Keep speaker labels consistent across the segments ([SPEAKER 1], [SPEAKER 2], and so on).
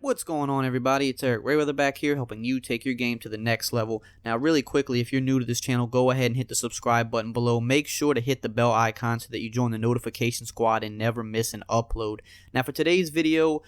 [SPEAKER 1] What's going on, everybody? It's EricRayweather back here, helping you take your game to the next level. Now, really quickly, if you're new to this channel, go ahead and hit the subscribe button below. Make sure to hit the bell icon so that you join the notification squad and never miss an upload. Now, for today's video,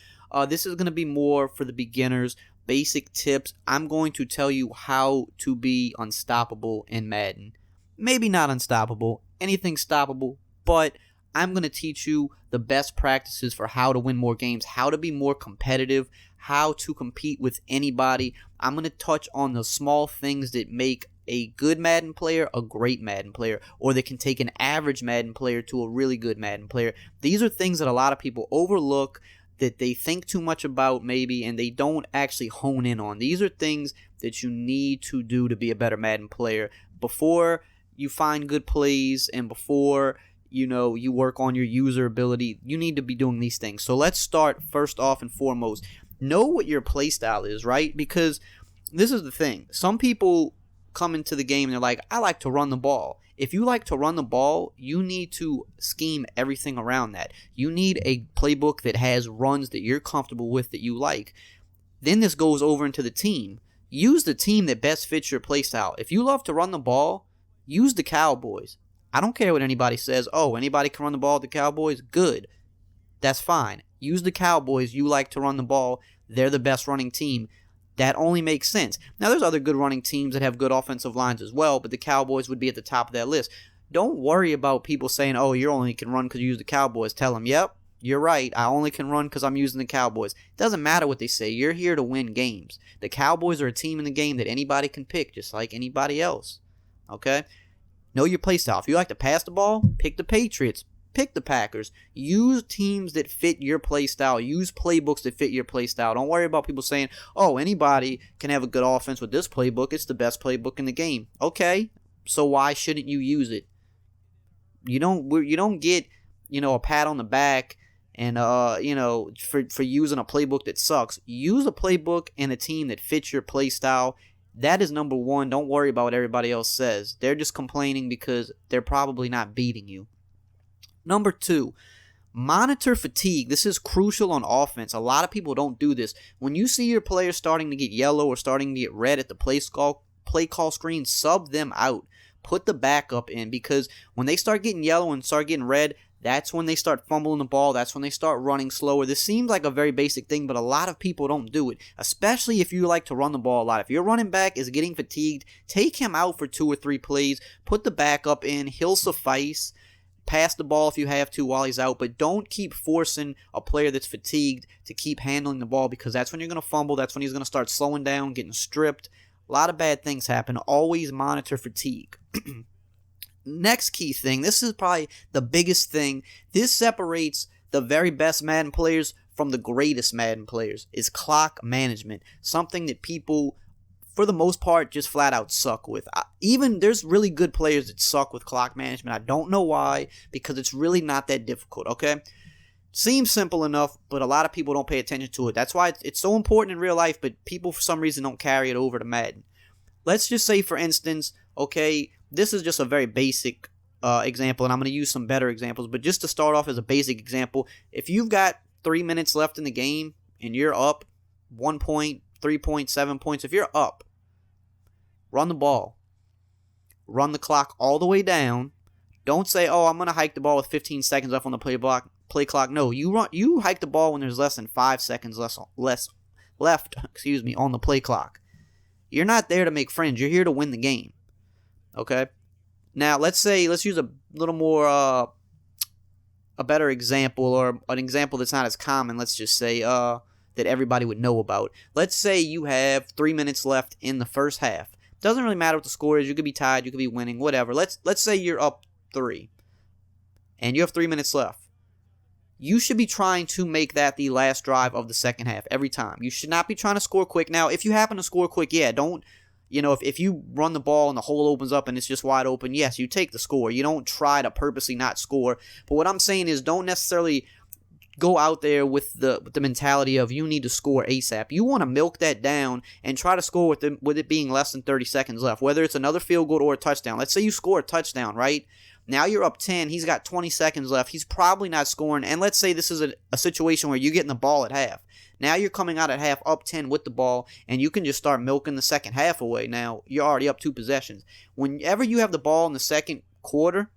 [SPEAKER 1] this is going to be more for the beginners, basic tips. I'm going to tell you how to be unstoppable in Madden. Maybe not unstoppable, anything stoppable, but I'm going to teach you the best practices for how to win more games, how to be more competitive, how to compete with anybody. I'm going to touch on the small things that make a good Madden player a great Madden player, or that can take an average Madden player to a really good Madden player. These are things that a lot of people overlook, that they think too much about maybe, and they don't actually hone in on. These are things that you need to do to be a better Madden player. Before you find good plays and before you work on your user ability, you need to be doing these things. So let's start first off and foremost. Know what your play style is, right? Because this is the thing. Some people come into the game and they're like, I like to run the ball. If you like to run the ball, you need to scheme everything around that. You need a playbook that has runs that you're comfortable with, that you like. Then this goes over into the team. Use the team that best fits your play style. If you love to run the ball, use the Cowboys. I don't care what anybody says. Oh, anybody can run the ball at the Cowboys? Good. That's fine. Use the Cowboys. You like to run the ball. They're the best running team. That only makes sense. Now, there's other good running teams that have good offensive lines as well, but the Cowboys would be at the top of that list. Don't worry about people saying, oh, you only can run because you use the Cowboys. Tell them, yep, you're right. I only can run because I'm using the Cowboys. It doesn't matter what they say. You're here to win games. The Cowboys are a team in the game that anybody can pick, just like anybody else. Okay? Know your play style. If you like to pass the ball, pick the Patriots. Pick the Packers. Use teams that fit your play style. Use playbooks that fit your play style. Don't worry about people saying, oh, anybody can have a good offense with this playbook. It's the best playbook in the game. Okay, so why shouldn't you use it? You don't get, a pat on the back and, for using a playbook that sucks. Use a playbook and a team that fits your play style. That is number one. Don't worry about what everybody else says. They're just complaining because they're probably not beating you. Number two, monitor fatigue. This is crucial on offense. A lot of people don't do this. When you see your players starting to get yellow or starting to get red at the play call screen, sub them out. Put the backup in, because when they start getting yellow and start getting red, that's when they start fumbling the ball. That's when they start running slower. This seems like a very basic thing, but a lot of people don't do it, especially if you like to run the ball a lot. If your running back is getting fatigued, take him out for 2 or 3 plays. Put the backup in. He'll suffice. Pass the ball if you have to while he's out, but don't keep forcing a player that's fatigued to keep handling the ball, because that's when you're going to fumble. That's when he's going to start slowing down, getting stripped. A lot of bad things happen. Always monitor fatigue. Next key thing, this is probably the biggest thing. This separates the very best Madden players from the greatest Madden players, is clock management. Something that people, for the most part, just flat out suck with. Even there's really good players that suck with clock management. I don't know why, because it's really not that difficult, okay? Seems simple enough, but a lot of people don't pay attention to it. That's why it's so important in real life, but people for some reason don't carry it over to Madden. Let's just say, for instance, okay, this is just a very basic example, and I'm going to use some better examples, but just to start off as a basic example, if you've got 3 minutes left in the game and you're up 1 point, 3 points, 7 points, if you're up, run the ball. Run the clock all the way down. Don't say, oh, I'm going to hike the ball with 15 seconds left on the play clock. No, you hike the ball when there's less than 5 seconds left on the play clock. You're not there to make friends. You're here to win the game. Okay? Now, let's use a little more, a better example, or an example that's not as common, let's just say, that everybody would know about. Let's say you have 3 minutes left in the first half. Doesn't really matter what the score is. You could be tied, you could be winning, whatever. Let's say you're up 3, and you have 3 minutes left. You should be trying to make that the last drive of the second half every time. You should not be trying to score quick. Now, if you happen to score quick, yeah, don't, if you run the ball and the hole opens up and it's just wide open, yes, you take the score. You don't try to purposely not score. But what I'm saying is, don't necessarily go out there with the mentality of you need to score ASAP. You want to milk that down and try to score with it being less than 30 seconds left, whether it's another field goal or a touchdown. Let's say you score a touchdown, right? Now you're up 10. He's got 20 seconds left. He's probably not scoring. And let's say this is a situation where you're getting the ball at half. Now you're coming out at half up 10 with the ball, and you can just start milking the second half away. Now you're already up 2 possessions. Whenever you have the ball in the second quarter,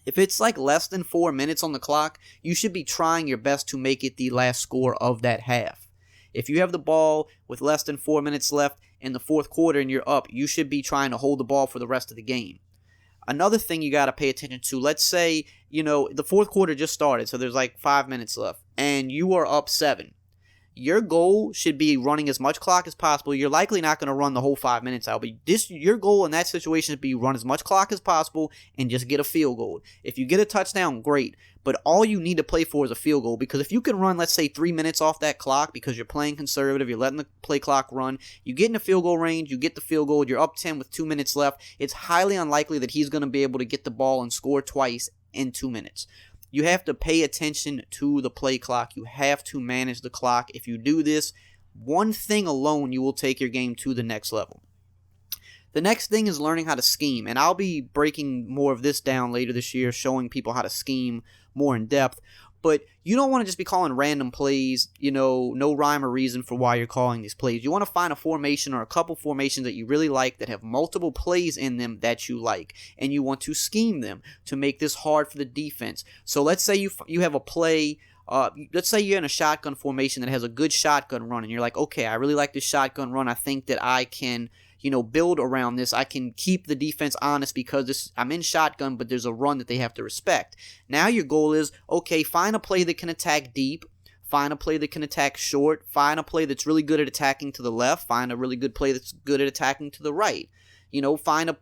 [SPEAKER 1] if it's like less than 4 minutes on the clock, you should be trying your best to make it the last score of that half. If you have the ball with less than 4 minutes left in the fourth quarter and you're up, you should be trying to hold the ball for the rest of the game. Another thing you got to pay attention to, let's say, the fourth quarter just started, so there's like 5 minutes left, and you are up 7. Your goal should be running as much clock as possible. You're likely not going to run the whole 5 minutes out, but your goal in that situation should be run as much clock as possible and just get a field goal. If you get a touchdown, great, but all you need to play for is a field goal, because if you can run, let's say, 3 minutes off that clock because you're playing conservative, you're letting the play clock run, you get in the field goal range, you get the field goal, you're up 10 with 2 minutes left, it's highly unlikely that he's going to be able to get the ball and score twice in 2 minutes. You have to pay attention to the play clock. You have to manage the clock. If you do this, one thing alone, you will take your game to the next level. The next thing is learning how to scheme, and I'll be breaking more of this down later this year, showing people how to scheme more in depth. But you don't want to just be calling random plays, no rhyme or reason for why you're calling these plays. You want to find a formation or a couple formations that you really like that have multiple plays in them that you like, and you want to scheme them to make this hard for the defense. So let's say you have a play. Let's say you're in a shotgun formation that has a good shotgun run, and you're like, okay, I really like this shotgun run. I think that I can build around this. I can keep the defense honest because I'm in shotgun, but there's a run that they have to respect. Now your goal is, okay, find a play that can attack deep, find a play that can attack short, find a play that's really good at attacking to the left, find a really good play that's good at attacking to the right. Find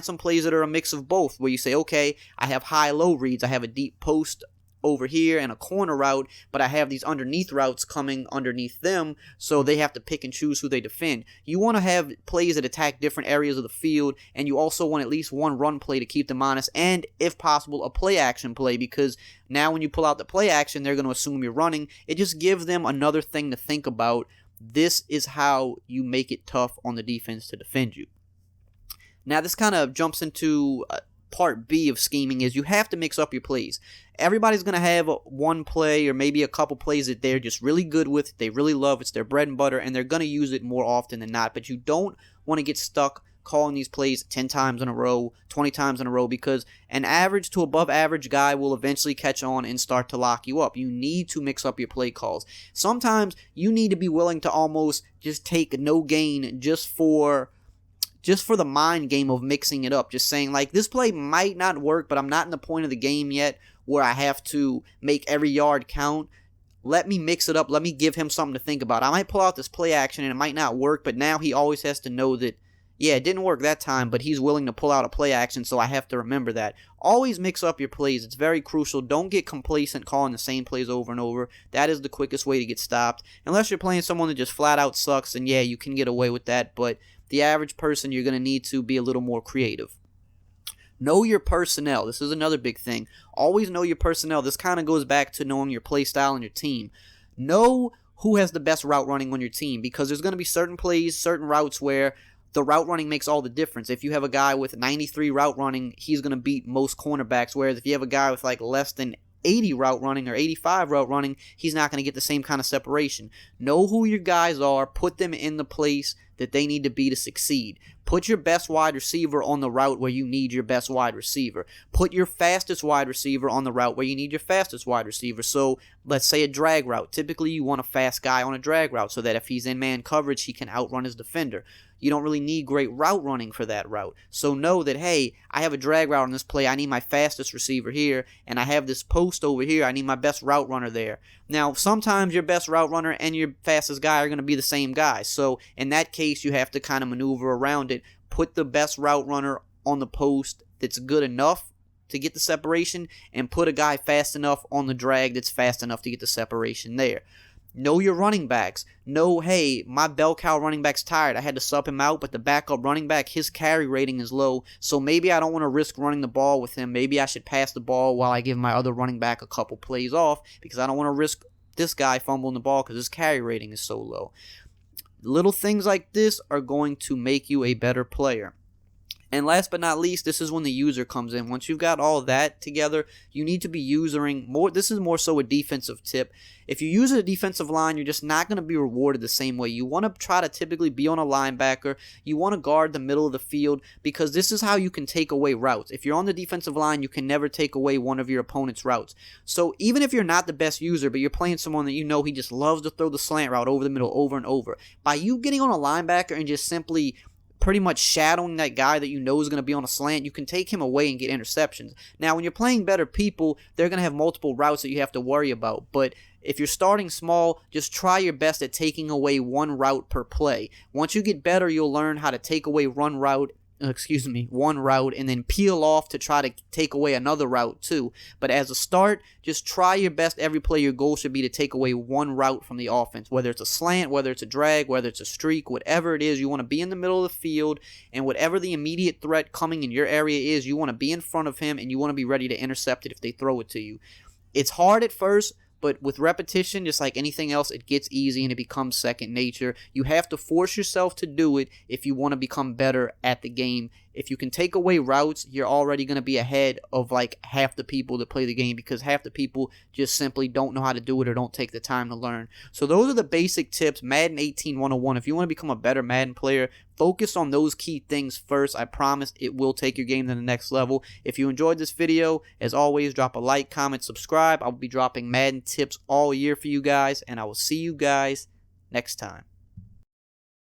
[SPEAKER 1] some plays that are a mix of both, where you say, okay, I have high-low reads, I have a deep post over here and a corner route, but I have these underneath routes coming underneath them, so they have to pick and choose who they defend. You want to have plays that attack different areas of the field, and you also want at least one run play to keep them honest, and if possible, a play action play, because now when you pull out the play action, they're going to assume you're running. It just gives them another thing to think about. This is how you make it tough on the defense to defend you. Now this kind of jumps into part B of scheming, is you have to mix up your plays. Everybody's going to have one play or maybe a couple plays that they're just really good with, they really love, it's their bread and butter, and they're going to use it more often than not, but you don't want to get stuck calling these plays 10 times in a row, 20 times in a row, because an average to above average guy will eventually catch on and start to lock you up. You need to mix up your play calls. Sometimes you need to be willing to almost just take no gain just for the mind game of mixing it up, just saying, like, this play might not work, but I'm not in the point of the game yet where I have to make every yard count. Let me mix it up. Let me give him something to think about. I might pull out this play action and it might not work, but now he always has to know that, yeah, it didn't work that time, but he's willing to pull out a play action, so I have to remember that. Always mix up your plays. It's very crucial. Don't get complacent calling the same plays over and over. That is the quickest way to get stopped. Unless you're playing someone that just flat out sucks, and yeah, you can get away with that, but the average person, you're going to need to be a little more creative. Know your personnel. This is another big thing. Always know your personnel. This kind of goes back to knowing your play style and your team. Know who has the best route running on your team, because there's going to be certain plays, certain routes where the route running makes all the difference. If you have a guy with 93 route running, he's going to beat most cornerbacks, whereas if you have a guy with like less than 80 route running or 85 route running, he's not going to get the same kind of separation. Know who your guys are. Put them in the place that they need to be to succeed. Put your best wide receiver on the route where you need your best wide receiver. Put your fastest wide receiver on the route where you need your fastest wide receiver. So let's say a drag route. Typically you want a fast guy on a drag route so that if he's in man coverage, he can outrun his defender. You don't really need great route running for that route. So know that, hey, I have a drag route on this play. I need my fastest receiver here, and I have this post over here. I need my best route runner there. Now, sometimes your best route runner and your fastest guy are going to be the same guy. So in that case, you have to kind of maneuver around it. Put the best route runner on the post that's good enough to get the separation, and put a guy fast enough on the drag that's fast enough to get the separation there. Know your running backs. Know, hey, my bell cow running back's tired. I had to sub him out, but the backup running back, his carry rating is low, so maybe I don't want to risk running the ball with him. Maybe I should pass the ball while I give my other running back a couple plays off, because I don't want to risk this guy fumbling the ball because his carry rating is so low. Little things like this are going to make you a better player. And last but not least, this is when the user comes in. Once you've got all that together, you need to be using more. This is more so a defensive tip. If you use a defensive line, you're just not going to be rewarded the same way. You want to try to typically be on a linebacker. You want to guard the middle of the field because this is how you can take away routes. If you're on the defensive line, you can never take away one of your opponent's routes. So even if you're not the best user, but you're playing someone that you know he just loves to throw the slant route over the middle over and over, by you getting on a linebacker and just simply pretty much shadowing that guy that you know is going to be on a slant, you can take him away and get interceptions. Now, when you're playing better people, they're going to have multiple routes that you have to worry about. But if you're starting small, just try your best at taking away one route per play. Once you get better, you'll learn how to take away one route and then peel off to try to take away another route too. But as a start, just try your best every play. Your goal should be to take away one route from the offense, whether it's a slant, whether it's a drag, whether it's a streak, whatever it is. You want to be in the middle of the field, and whatever the immediate threat coming in your area is, you want to be in front of him, and you want to be ready to intercept it if they throw it to you. It's hard at first, but with repetition, just like anything else, it gets easy and it becomes second nature. You have to force yourself to do it if you want to become better at the game. If you can take away routes, you're already going to be ahead of like half the people that play the game because half the people just simply don't know how to do it or don't take the time to learn. So those are the basic tips. Madden 18 101. If you want to become a better Madden player, focus on those key things first. I promise it will take your game to the next level. If you enjoyed this video, as always, drop a like, comment, subscribe. I will be dropping Madden tips all year for you guys, and I will see you guys next time.